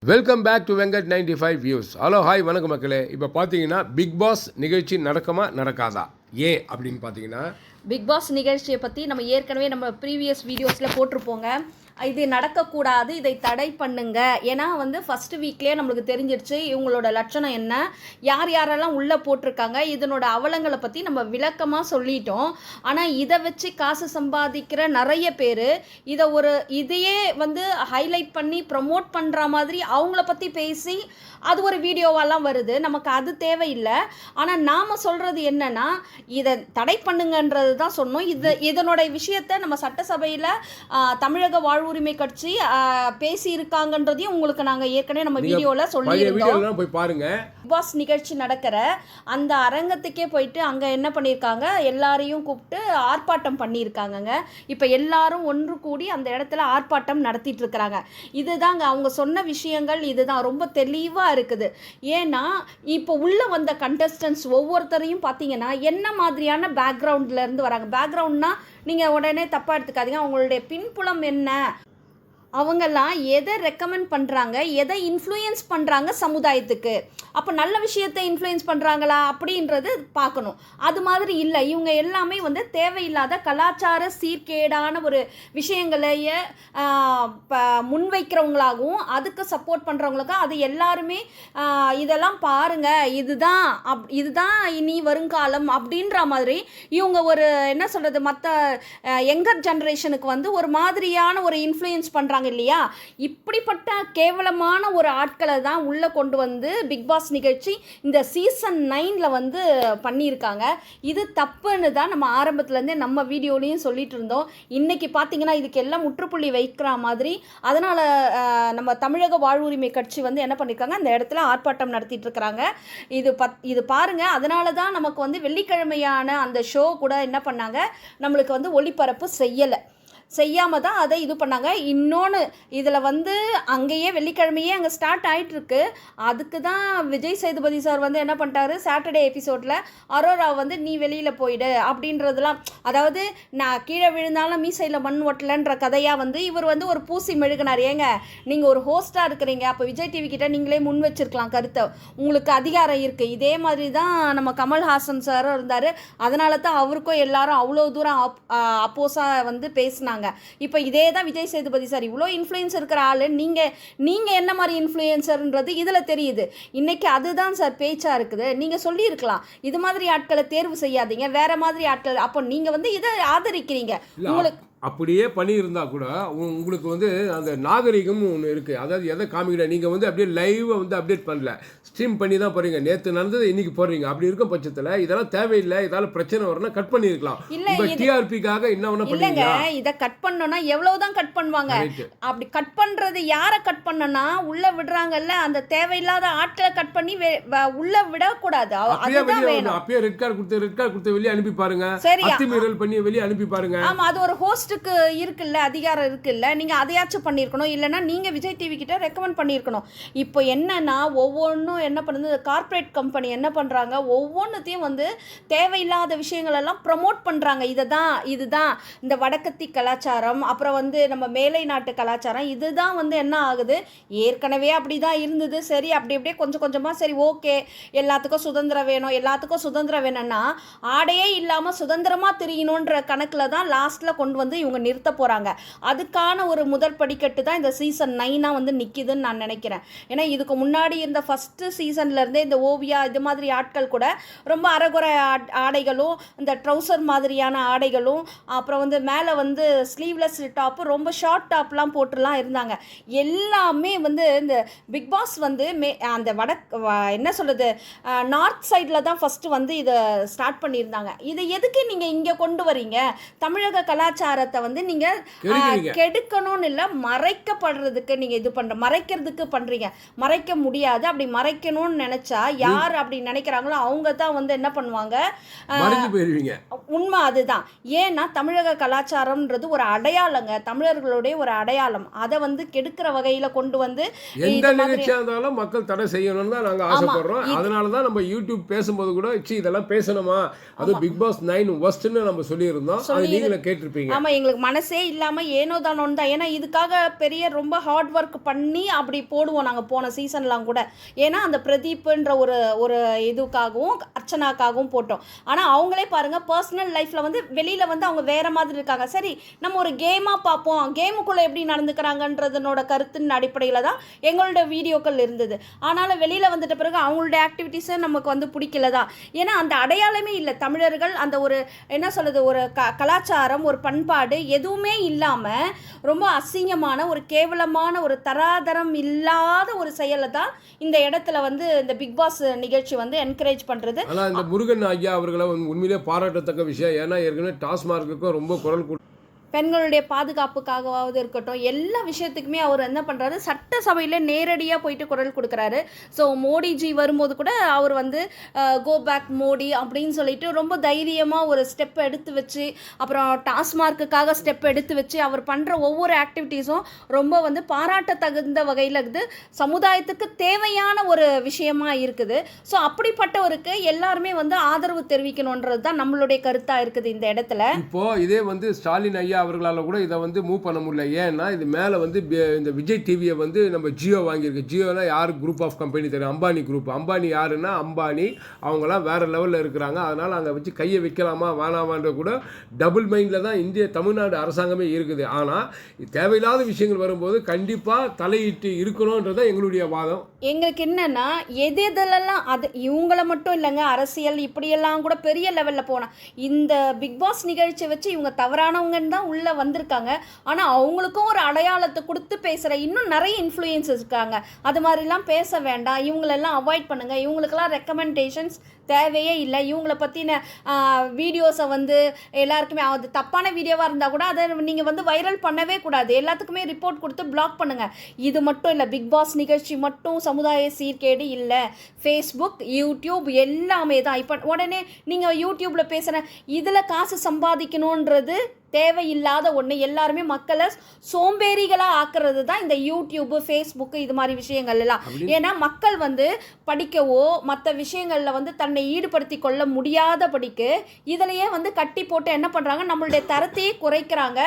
Welcome back to Venkat 95 views. Hello hi வணக்கம் மக்களே. இப்போ பார்த்தீங்கன்னா பிக் பாஸ் நிகழ்ச்சி நடக்குமா நடக்காதா ஏன் அப்படின்னு பார்த்தீங்கன்னா, பிக் பாஸ் நிகழ்ச்சியை பற்றி நம்ம ஏற்கனவே நம்ம ப்ரீவியஸ் வீடியோஸில் போட்டிருப்போங்க. இது நடக்கக்கூடாது, இதை தடை பண்ணுங்க. ஏன்னா ஃபஸ்ட்டு வீக்லேயே நம்மளுக்கு தெரிஞ்சிருச்சு இவங்களோட லட்சணம் என்ன, யார் யாரெல்லாம் உள்ளே போட்டிருக்காங்க, இதனோட அவலங்களை பற்றி நம்ம விளக்கமாக சொல்லிட்டோம். ஆனால் இதை வச்சு காசு சம்பாதிக்கிற நிறைய பேர் இதையே ஹைலைட் பண்ணி ப்ரமோட் பண்ணுற மாதிரி அவங்கள பற்றி பேசி அது ஒரு வீடியோவெல்லாம் வருது. நமக்கு அது தேவையில்லை. ஆனால் நாம் சொல்கிறது என்னென்னா, இதை தடை பண்ணுங்கன்றது தான் சொன்னோம். இதனோட விஷயத்தை நம்ம சட்டசபையில் தமிழக வாழ்வுரிமை கட்சி பேசி இருக்காங்கன்றதையும் உங்களுக்கு நாங்கள் ஏற்கனவே நம்ம வீடியோவில் சொல்லியிருந்தோம். போய் பாருங்க. பிக் பாஸ் நிகழ்ச்சி நடக்கிற அந்த அரங்கத்துக்கே போயிட்டு அங்கே என்ன பண்ணியிருக்காங்க, எல்லாரையும் கூப்பிட்டு ஆர்ப்பாட்டம் பண்ணியிருக்காங்கங்க. இப்போ எல்லாரும் ஒன்று கூடி அந்த இடத்துல ஆர்ப்பாட்டம் நடத்திட்டு இருக்கிறாங்க. இதுதாங்க அவங்க சொன்ன விஷயங்கள். இதுதான் ரொம்ப தெளிவாக இருக்குது. ஏன்னா இப்போ உள்ள வந்த கண்டஸ்டன்ஸ் ஒவ்வொருத்தரையும் பார்த்தீங்கன்னா என்ன மாதிரியான பேக்ரவுண்ட்ல இருந்து வராங்க. பேக்ரவுண்ட்னா நீங்கள் உடனே தப்பாக எடுத்துக்காதீங்க. அவங்களுடைய பின்புலம் என்ன, அவங்கெல்லாம் எதை ரெக்கமெண்ட் பண்ணுறாங்க, எதை இன்ஃப்ளூயன்ஸ் பண்ணுறாங்க சமுதாயத்துக்கு. அப்போ நல்ல விஷயத்தை இன்ஃப்ளூயன்ஸ் பண்ணுறாங்களா அப்படின்றது பார்க்கணும். அது மாதிரி இல்லை. இவங்க எல்லாமே தேவையில்லாத கலாச்சார சீர்கேடான ஒரு விஷயங்களையே முன்வைக்கிறவங்களாகவும் அதுக்கு சப்போர்ட் பண்ணுறவங்களுக்கும் அது எல்லாருமே இதெல்லாம் பாருங்கள், இதுதான் இனி வருங்காலம் அப்படின்ற மாதிரி இவங்க ஒரு என்ன சொல்கிறது, மற்ற யங்கர் ஜென்ரேஷனுக்கு ஒரு மாதிரியான ஒரு இன்ஃப்ளூயன்ஸ் பண்ணுறாங்க இல்லையா. இப்படிப்பட்ட கேவலமான ஒரு ஆட்களை தான் உள்ளே கொண்டு வந்து பிக் பாஸ் நிகழ்ச்சி இந்த சீசன் 9ல் பண்ணியிருக்காங்க. இது தப்புன்னு தான் நம்ம ஆரம்பத்துலேருந்தே நம்ம வீடியோலையும் சொல்லிட்டு இருந்தோம். இன்றைக்கி பார்த்தீங்கன்னா இதுக்கு எல்லாம் முற்றுப்புள்ளி வைக்கிற மாதிரி அதனால் நம்ம தமிழக வாழ்வுரிமை கட்சி என்ன பண்ணியிருக்காங்க, அந்த இடத்துல ஆர்ப்பாட்டம் நடத்திட்டு இருக்கிறாங்க. இது பாருங்கள். அதனால தான் நமக்கு வெள்ளிக்கிழமையான அந்த ஷோ கூட என்ன பண்ணாங்க, நம்மளுக்கு ஒளிபரப்பு செய்யாமல் தான் அதை இது பண்ணாங்க. இன்னொன்று இதில் அங்கேயே வெள்ளிக்கிழமையே அங்கே ஸ்டார்ட் ஆகிட்டுருக்கு. அதுக்கு தான் விஜய் சேதுபதி சார் என்ன பண்ணிட்டாரு, சாட்டர்டே எபிசோடில் அரோரா நீ வெளியில் போயிடு அப்படின்றதுலாம், அதாவது நான் கீழே விழுந்தாலும் மீசையில் மண் ஒட்டலன்ற கதையாக இவர் ஒரு பூசி மெழுகினார். ஏங்க நீங்கள் ஒரு ஹோஸ்ட்டாக இருக்கிறீங்க, அப்போ விஜய் டிவி கிட்ட நீங்களே முன் வச்சிருக்கலாம் கருத்தை, உங்களுக்கு அதிகாரம் இருக்குது. இதே மாதிரி தான் நம்ம கமல்ஹாசன் சாரும் இருந்தார். அதனால தான் அவருக்கும் எல்லாரும் அவ்வளோ தூரம் அப்போஸாக பேசினாங்க. இப்போ இதே தான் விஜய் சேதுபதி சார் இவ்வளோ இன்ஃப்ளூயன்ஸ் இருக்கிற ஆள், நீங்கள் என்ன மாதிரி இன்ஃப்ளூயன்சர்ன்றது இதில் தெரியுது. இன்றைக்கி அதுதான் சார் பேச்சாக இருக்குது. நீங்கள் சொல்லியிருக்கலாம் இது மாதிரி ஆட்களை தேர்வு செய்யாதீங்க, வேறு மாதிரி ஆட்கள். அப்போ நீங்கள் இதை ஆதரிக்கிறீங்க. உங்களுக்கு அப்படியே பண்ணியிருந்தா கூட உங்களுக்கு அந்த நாகரிகம் ஒன்று இருக்குது. அதாவது எதை காமிக்கிற நீங்கள் அப்படியே லைவை அப்டேட் பண்ணல, ஸ்ட்ரீம் பண்ணி தான் போகிறீங்க. நேற்று நடந்தது இன்றைக்கி போடுறீங்க. அப்படி இருக்கும் பட்சத்தில் இதெல்லாம் தேவையில்லை. இதால் பிரச்சனை வரணும், கட் பண்ணியிருக்கலாம். இல்லை டிஆர்பிக்காக என்ன இல்லைங்க, இதை கட் பண்ணோன்னா எவ்வளோதான் கட் பண்ணுவாங்க. அப்படி கட் பண்ணுறது யாரை கட் பண்ணனா உள்ளே விடுறாங்கல்ல, அந்த தேவையில்லாத ஆட்களை கட் பண்ணி உள்ளே விடக்கூடாது. அப்பயே ரெட் கார்டு கொடுத்து வெளியே அனுப்பி பாருங்க. சரி, அத்துமீறல் பண்ணி வெளியே அனுப்பி பாருங்க. ஆமாம், அது ஒரு ஹோஸ்ட் இருக்குல்ல, அதிகாரம் இருக்குல்ல, நீங்க அதையாச்சும் பண்ணிருக்கணும். இல்லைன்னா நீங்க விஜய் டிவி கிட்ட ரெக்கமெண்ட் பண்ணிருக்கணும். இப்போ என்னன்னா ஒவ்வொன்றும் என்ன பண்ணுது, கார்ப்பரேட் கம்பெனி என்ன பண்றாங்க, ஒவ்வொன்றுத்தையும் தேவையில்லாத விஷயங்கள் எல்லாம் ப்ரமோட் பண்றாங்க. இதுதான் இந்த வடக்கத்தி கலாச்சாரம், அப்புறம் நம்ம மேலை நாட்டு கலாச்சாரம். இதுதான் என்ன ஆகுது, ஏற்கனவே அப்படிதான் இருந்தது. சரி, அப்படியே கொஞ்சம் கொஞ்சமா சரி ஓகே, எல்லாத்துக்கும் சுதந்திரம் வேணும்னா ஆடையே இல்லாம சுதந்திரமா தெரியணுன்ற கணக்குல தான் லாஸ்ட்ல கொண்டு இவங்க நிறுத்த போறாங்க. அதுக்கான ஒரு முதல் படிக்கட்டு தான் இந்த சீசன் 9 நிக்குதுன்னு நான் நினைக்கிறேன். ஏன்னா இதுக்கு முன்னாடி இந்த ஃபர்ஸ்ட் சீசன்ல இருந்தே இந்த ஓவியா இது மாதிரி ஆட்கள் கூட ரொம்ப அரைகுறை ஆடைகளும், இந்த ட்ரௌசர் மாதிரியான ஆடைகளும், அப்புறம் மேலே ஸ்லீவ்லெஸ் டாப், ரொம்ப ஷார்ட் டாப்லாம் போட்டுலாம் இருந்தாங்க. எல்லாமே இந்த பிக் பாஸ் அந்த என்ன சொல்லுது, நார்த் சைடில் தான் ஃபர்ஸ்ட் இதை ஸ்டார்ட் பண்ணியிருந்தாங்க. இதை எதுக்கு நீங்கள் இங்கே கொண்டு வரீங்க? தமிழக கலாச்சாரத்தை நீங்க கெடுக்கணும்னு இல்ல, மறைக்கப்படுறதுக்கு நீங்க இது மறைக்கிறதுக்கு பண்றீங்க. மறைக்க முடியாது. அப்படி மறைக்கணும்னு நினைச்சா யார் அப்படி நினைக்கிறாங்களோ அவங்க தான் என்ன பண்ணுவாங்க, உண்மை அதுதான். ஏன்னா தமிழக கலாச்சாரம்ன்றது ஒரு அடையாளங்க, தமிழர்களுடைய ஒரு அடையாளம். அதை கெடுக்கிற வகையில கொண்டு எந்த நிகழ்ச்சியா இருந்தாலும் மக்கள் தடை செய்யணும்னு தான் நாங்க ஆசைப்படுறோம். அதனாலதான் நம்ம யூடியூப் பேசும்போது கூட இதெல்லாம் பேசணுமா, அது பிக் பாஸ் 9 வர்ஸ்ட்னு நம்ம சொல்லியிருந்தோம். அது நீங்களே கேட்டிருப்பீங்க. ஆமா, எங்களுக்கு மனசே இல்லாமல் ஏனோ தானோன்னு தான். ஏன்னா இதுக்காக பெரிய ரொம்ப ஹார்ட் ஒர்க் பண்ணி அப்படி போடுவோம் நாங்கள் போன சீசன்லாம் கூட. ஏன்னா அந்த பிரதீப்புன்ற ஒரு ஒரு இதுக்காகவும் அர்ச்சனாக்காகவும் போட்டோம். ஆனால் அவங்களே பாருங்கள் பர்சனல் லைஃப்பில் வந்து வெளியில் வந்து அவங்க வேறு மாதிரி இருக்காங்க. சரி நம்ம ஒரு கேமாக பார்ப்போம், கேமுக்குள்ளே எப்படி நடந்துக்கிறாங்கன்றதனோட கருத்தின் அடிப்படையில் தான் எங்களோட வீடியோக்கள் இருந்தது. ஆனாலும் வெளியில் வந்துட்ட பிறகு அவங்களோட ஆக்டிவிட்டீஸை நமக்கு வந்து பிடிக்கல தான். ஏன்னா அந்த அடையாளமே இல்லை. தமிழர்கள் அந்த ஒரு என்ன சொல்கிறது, ஒரு கலாச்சாரம், ஒரு பண்பாடு எதுவுமே இல்லாமல் ரொம்ப அசிங்கமான ஒரு கேவலமான ஒரு தராதரம் இல்லாத ஒரு செயலை தான் இந்த இடத்துல வந்து இந்த பிக் பாஸ் நிகழ்ச்சி வந்து என்கரேஜ் பண்ணுறது. ஆனால் இந்த முருகன் ஐயா அவர்களை உண்மையிலே பாராட்டத்தக்க விஷயம். ஏன்னா ஏற்கனவே டாஸ்மார்க்குக்கும் ரொம்ப குரல் பெண்களுடைய பாதுகாப்புக்காகவாவது இருக்கட்டும், எல்லா விஷயத்துக்குமே அவர் என்ன பண்ணுறாரு, சட்டசபையில் நேரடியாக போயிட்டு குரல் கொடுக்குறாரு. ஸோ மோடிஜி வரும்போது கூட அவர் வந்து கோ பேக் மோடி அப்படின்னு சொல்லிட்டு ரொம்ப தைரியமாக ஒரு ஸ்டெப் எடுத்து வச்சு, அப்புறம் டாஸ்மார்க்குக்காக ஸ்டெப் எடுத்து வச்சு அவர் பண்ணுற ஒவ்வொரு ஆக்டிவிட்டீஸும் ரொம்ப வந்து பாராட்ட தகுந்த வகையில் இருக்குது, சமுதாயத்துக்கு தேவையான ஒரு விஷயமா இருக்குது. ஸோ அப்படிப்பட்டவருக்கு எல்லாருமே வந்து ஆதரவு தெரிவிக்கணுன்றது தான் நம்மளுடைய கருத்தாக இருக்குது இந்த இடத்துல. இப்போது இதே வந்து ஸ்டாலின் ஐயா அவர்களால் கூட இதை வந்து மூவ் பண்ண முடியல. ஏன்னா இது மேலே வந்து இந்த விஜய் டிவியை வந்து நம்ம ஜியோ வாங்கியிருக்கு. ஜியோனா யார் குரூப் ஆஃப் கம்பெனி தெரியும், அம்பானி குரூப். அம்பானி யாருன்னா அம்பானி, அவங்களாம் வேறு லெவலில் இருக்கிறாங்க. அதனால் அங்கே வச்சு கையை வைக்கலாமா வேணாமான்ற கூட டபுள் மைண்டில் தான் தமிழ்நாடு அரசாங்கமே இருக்குது. ஆனால் தேவையில்லாத விஷயங்கள் வரும்போது கண்டிப்பாக தலையிட்டு இருக்கணுன்றதான் எங்களுடைய வாதம். எங்களுக்கு என்னன்னா எதெல்லாம் அது இவங்கள மட்டும் இல்லைங்க, அரசியல் இப்படியெல்லாம் கூட பெரிய லெவலில் போனால் இந்த பிக் பாஸ் நிகழ்ச்சியை வச்சு இவங்க தவறானவங்கன்னு தான் உள்ளே வந்திருக்காங்க. ஆனால் அவங்களுக்கும் ஒரு அடையாளத்தை கொடுத்து பேசுகிற இன்னும் நிறைய இன்ஃப்ளூயன்சஸ் இருக்காங்க. அது மாதிரிலாம் பேச வேண்டாம், இவங்களெல்லாம் அவாய்ட் பண்ணுங்கள், இவங்களுக்கெல்லாம் ரெக்கமெண்டேஷன்ஸ் தேவையே இல்லை. இவங்கள பற்றின வீடியோஸை வந்து எல்லாருக்குமே அது தப்பான வீடியோவாக இருந்தால் கூட அதை நீங்கள் வந்து வைரல் பண்ணவே கூடாது, எல்லாத்துக்குமே ரிப்போர்ட் கொடுத்து பிளாக் பண்ணுங்கள். இது மட்டும் இல்லை, பிக் பாஸ் நிகழ்ச்சி மட்டும் சமுதாய சீர்கேடு இல்லை, ஃபேஸ்புக் யூடியூப் எல்லாமே தான். இப்போ உடனே நீங்கள் யூடியூப்பில் பேசுகிற இதில் காசு சம்பாதிக்கணுன்றது தேவையில்லாத ஒன்று. எல்லாருமே மக்களை சோம்பேறிகளாக ஆக்குறது தான் இந்த யூடியூப்பு, ஃபேஸ்புக்கு இது மாதிரி விஷயங்கள் எல்லாம். ஏன்னா மக்கள் வந்து படிக்கவோ மற்ற விஷயங்களில் வந்து தன்னை ஈடுபடுத்தி கொள்ள முடியாதபடிக்கு இதிலையே வந்து கட்டி போட்டு என்ன பண்ணுறாங்க, நம்மளுடைய தரத்தையே குறைக்கிறாங்க.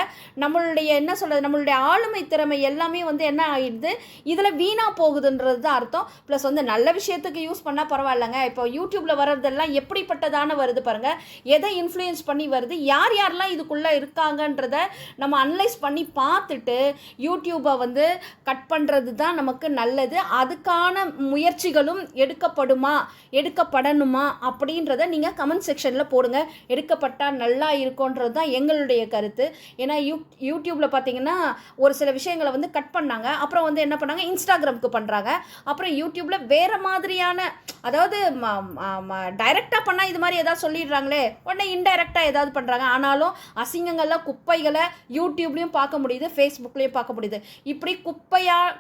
நம்மளுடைய என்ன சொல்கிறது, நம்மளுடைய ஆளுமை திறமை எல்லாமே வந்து என்ன ஆகிடுது, இதில் வீணாக போகுதுன்றது தான் அர்த்தம். ப்ளஸ் வந்து நல்ல விஷயத்துக்கு யூஸ் பண்ணால் பரவாயில்லைங்க. இப்போ யூடியூப்பில் வர்றதெல்லாம் எப்படிப்பட்டதான வருது பாருங்கள், எதை இன்ஃப்ளூயன்ஸ் பண்ணி வருது, யார் யாரெல்லாம் இதுக்குள்ளே இருக்காங்கன்றத நம்ம அனலைஸ் பண்ணி பார்த்துட்டு யூடியூபை வந்து கட் பண்ணுறது தான் நமக்கு நல்லது. அதுக்கான முயற்சிகளும் எடுக்கப்படணுமா அப்படின்றத நீங்கள் கமெண்ட் செக்ஷனில் போடுங்க. எடுக்கப்பட்டால் நல்லா இருக்கும்ன்றது தான் எங்களுடைய கருத்து. ஏன்னா யூடியூப்பில் பார்த்தீங்கன்னா ஒரு சில விஷயங்களை வந்து கட் பண்ணாங்க, அப்புறம் வந்து என்ன பண்ணாங்க, இன்ஸ்டாகிராமுக்கு பண்ணுறாங்க, அப்புறம் யூடியூப்பில் வேறு மாதிரியான, அதாவது டைரெக்டாக பண்ணால் இது மாதிரி எதாவது சொல்லிடுறாங்களே, உடனே இன்டைரக்டாக ஏதாவது பண்ணுறாங்க. ஆனாலும் அசிங்கங்கள்லாம் குப்பைகளை யூடியூப்லேயும் பார்க்க முடியுது, ஃபேஸ்புக்லேயும் பார்க்க முடியுது. இப்படி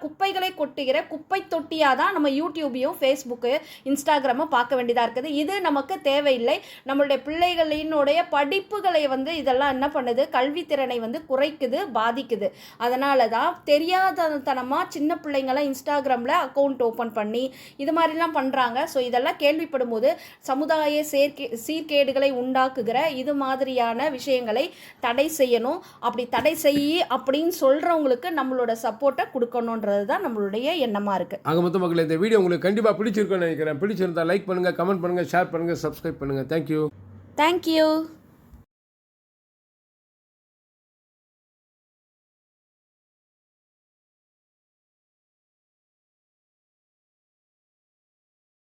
குப்பைகளை கொட்டுகிற குப்பை தொட்டியாக தான் நம்ம யூடியூபையும் ஃபேஸ்புக்கு இன்ஸ்டாகிராமை பார்க்க வேண்டியதாக இருக்குது. இது நமக்கு தேவையில்லை. நம்மளுடைய பிள்ளைகளினுடைய படிப்புகளை வந்து இதெல்லாம் என்ன பண்ணுது, கல்வித்திறனை வந்து குறைக்குது, பாதிக்குது. அதனால தான் தெரியாதனமாக சின்ன பிள்ளைங்களாம் இன்ஸ்டாகிராமில் அக்கௌண்ட் ஓப்பன் பண்ணி இது மாதிரிலாம் பண்ணுறாங்க. ஸோ இதெல்லாம் கேள்விப்படும் போது சமுதாய சீர்கேடுகளை உண்டாக்குகிற இது மாதிரியான விஷயங்களை தடை செய்யணும். அப்படி தடை அப்படின்னு சொல்கிறவங்களுக்கு நம்மளோட சப்போர்ட்டை கொடுக்கணுன்றது தான் நம்மளுடைய எண்ணமாக இருக்குது. ஆக மொத்த மக்கள் இந்த வீடியோ உங்களுக்கு கண்டிப்பாக பிடிச்சிருக்குன்னு நினைக்கிறேன். பிடிச்சிருந்தா லைக் பண்ணுங்கள், கமெண்ட் பண்ணுங்கள், ஷேர் பண்ணுங்கள், சப்ஸ்கிரைப் பண்ணுங்கள். தேங்க்யூ.